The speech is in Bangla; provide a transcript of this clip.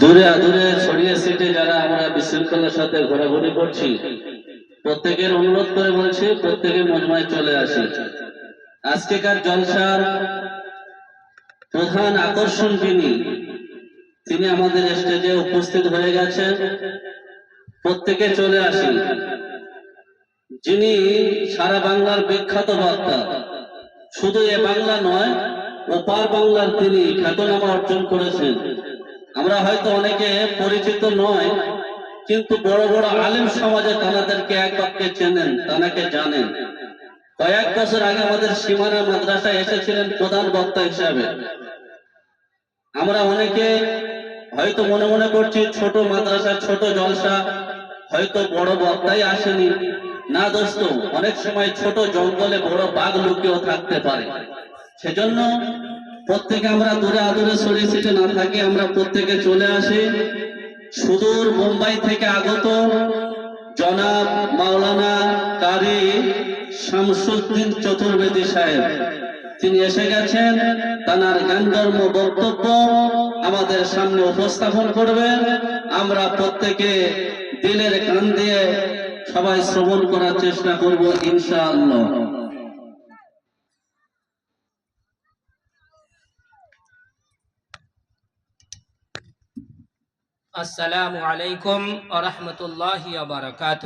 দূরে আদূরে ছড়িয়ে ছিটে যারা আমরা বিশৃঙ্খলার সাথে ঘোরাঘুরি করছি, প্রত্যেকের অনুরোধ করে বলছি প্রত্যেকে মজমায় চলে আসি। আজকেকার জলসার প্রধান আকর্ষণ তিনি আমাদের স্টেজে উপস্থিত হয়ে গেছেন। প্রত্যেকে চলে আসি। যিনি সারা বাংলার বিখ্যাত বক্তা, শুধু এ বাংলা নয় ওপার বাংলার তিনি খ্যাতনামা অর্জন করেছেন। আমরা হয়তো অনেকে পরিচিত নয়, কিন্তু বড় বড় আলেম সমাজে তানাদেরকে এক বাক্যে চেনেন, তানাকে জানেন। কয়েক বছর আগে আমাদের সীমানা মাদ্রাসায় এসেছিলেন প্রধান বক্তা হিসাবে। আমরা অনেকে হয়তো মনে মনে করছি ছোট মাদ্রাসা, ছোট জলসা, হয়তো বড় বক্তাই আসেনি। না দোস্ত, অনেক সময় ছোট জঙ্গলে বড় বাঘ লুকিয়েও থাকতে পারে। সেজন্য প্রত্যেকে আমরা দূরে আদূরে ছড়িয়ে ছিটে না থাকি, আমরা প্রত্যেকে চলে আসি। সুদূর মুম্বাই থেকে আগত জনাব মাওলানা কারি শামসুদ্দিন চতুর্বেদী সাহেব, তিনি এসে গেছেন। তানার জ্ঞানধর্ম বক্তব্য আমাদের সামনে উপস্থাপন করবেন। আমরা প্রত্যেকে দিলের কান দিয়ে সবাই শ্রবণ করার চেষ্টা করব ইনশাআল্লাহ। আসসালামু আলাইকুম ওয়া রাহমাতুল্লাহি ওয়া বারাকাতুহু।